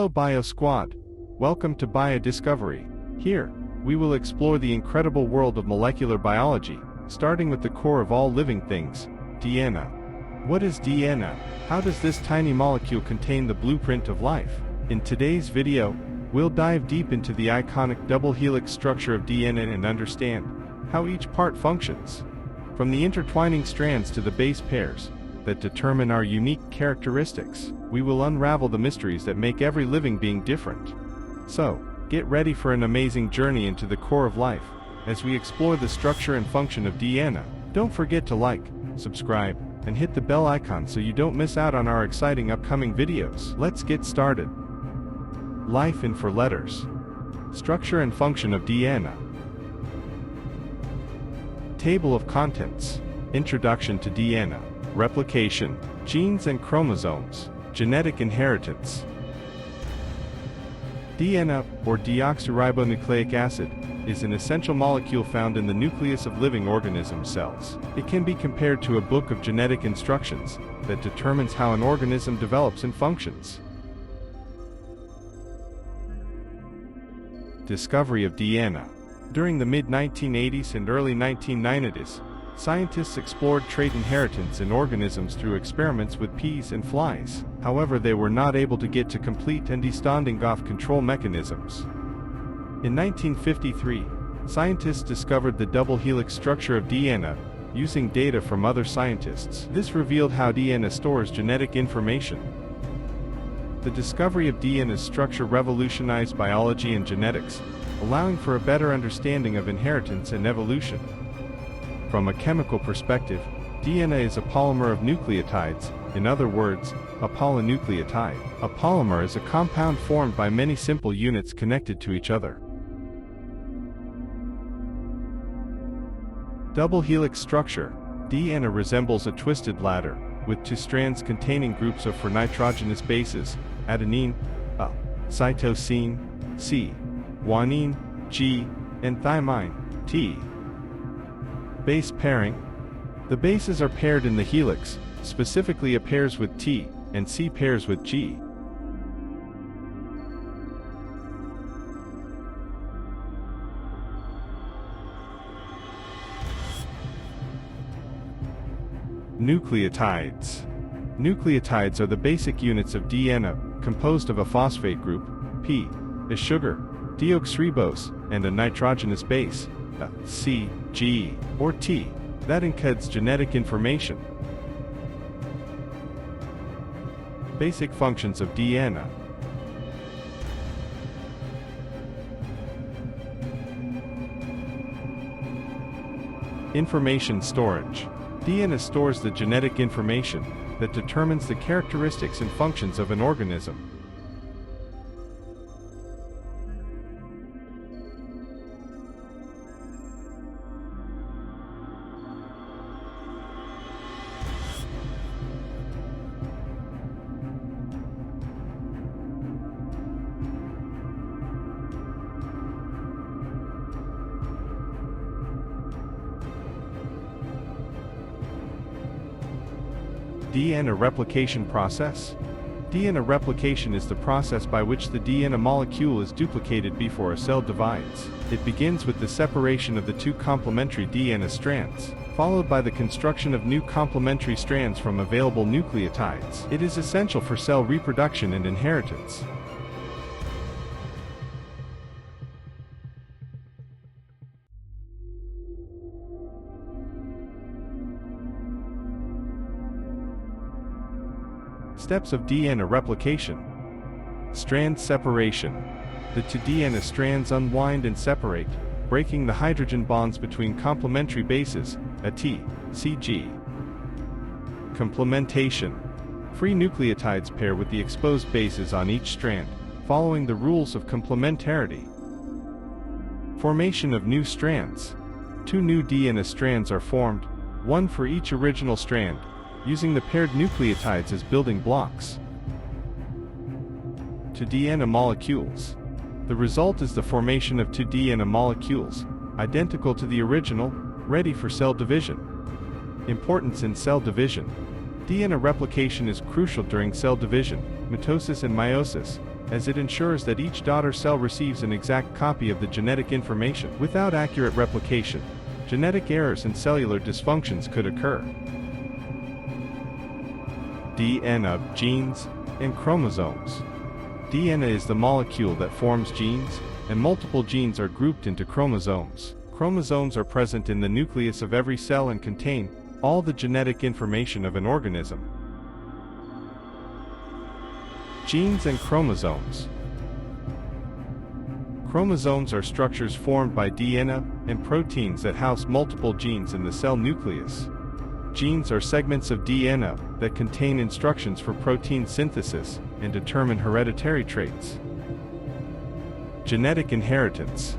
Hello Bio Squad. Welcome to Bio Discovery. Here, we will explore the incredible world of molecular biology, starting with the core of all living things, DNA. What is DNA? How does this tiny molecule contain the blueprint of life? In today's video, we'll dive deep into the iconic double-helix structure of DNA and understand how each part functions, from the intertwining strands to the base pairs that determine our unique characteristics. We will unravel the mysteries that make every living being different. So, get ready for an amazing journey into the core of life as we explore the structure and function of DNA. Don't forget to like, subscribe, and hit the bell icon so you don't miss out on our exciting upcoming videos. Let's get started. Life in 4 letters. Structure and function of DNA. Table of contents. Introduction to DNA. Replication, genes and chromosomes, genetic inheritance. DNA, or deoxyribonucleic acid, is an essential molecule found in the nucleus of living organism cells. It can be compared to a book of genetic instructions that determines how an organism develops and functions. Discovery of DNA. During the mid-1980s and early 1990s, scientists explored trait inheritance in organisms through experiments with peas and flies. However, they were not able to get to complete and standing off control mechanisms. In 1953, scientists discovered the double-helix structure of DNA using data from other scientists. This revealed how DNA stores genetic information. The discovery of DNA's structure revolutionized biology and genetics, allowing for a better understanding of inheritance and evolution. From a chemical perspective, DNA is a polymer of nucleotides, in other words, a polynucleotide. A polymer is a compound formed by many simple units connected to each other. Double-helix structure. DNA resembles a twisted ladder, with 2 strands containing groups of 4 nitrogenous bases, adenine, A, cytosine, C, guanine, G, and thymine, T. Base pairing. The bases are paired in the helix, specifically A pairs with T, and C pairs with G. Nucleotides. Nucleotides are the basic units of DNA, composed of a phosphate group, P, a sugar, deoxyribose, and a nitrogenous base, A, C, G, or T, that encodes genetic information. Basic functions of DNA. Information storage. DNA stores the genetic information that determines the characteristics and functions of an organism. DNA replication process. DNA replication is the process by which the DNA molecule is duplicated before a cell divides. It begins with the separation of the 2 complementary DNA strands, followed by the construction of new complementary strands from available nucleotides. It is essential for cell reproduction and inheritance. Steps of DNA replication. Strand separation. The 2 DNA strands unwind and separate, breaking the hydrogen bonds between complementary bases, A, T, C, G. Complementation. Free nucleotides pair with the exposed bases on each strand, following the rules of complementarity. Formation of new strands. 2 new DNA strands are formed, 1 for each original strand, using the paired nucleotides as building blocks. To DNA molecules. The result is the formation of 2 DNA molecules, identical to the original, ready for cell division. Importance in cell division. DNA replication is crucial during cell division, mitosis and meiosis, as it ensures that each daughter cell receives an exact copy of the genetic information. Without accurate replication, genetic errors and cellular dysfunctions could occur. DNA, genes, and chromosomes. DNA is the molecule that forms genes, and multiple genes are grouped into chromosomes. Chromosomes are present in the nucleus of every cell and contain all the genetic information of an organism. Genes and chromosomes. Chromosomes are structures formed by DNA and proteins that house multiple genes in the cell nucleus. Genes are segments of DNA that contain instructions for protein synthesis and determine hereditary traits. Genetic inheritance.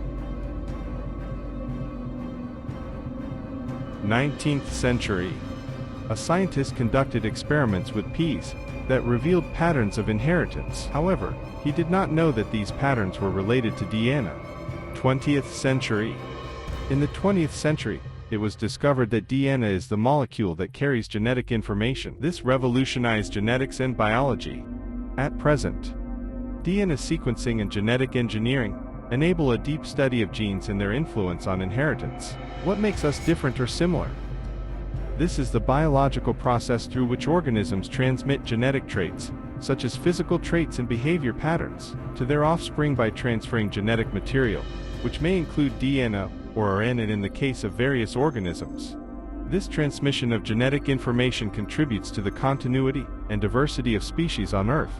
19th century. A scientist conducted experiments with peas that revealed patterns of inheritance. However, he did not know that these patterns were related to DNA. 20th century. In the 20th century, it was discovered that DNA is the molecule that carries genetic information. This revolutionized genetics and biology. At present, DNA sequencing and genetic engineering enable a deep study of genes and their influence on inheritance. What makes us different or similar? This is the biological process through which organisms transmit genetic traits, such as physical traits and behavior patterns, to their offspring by transferring genetic material, which may include DNA or RNA in the case of various organisms. This transmission of genetic information contributes to the continuity and diversity of species on Earth.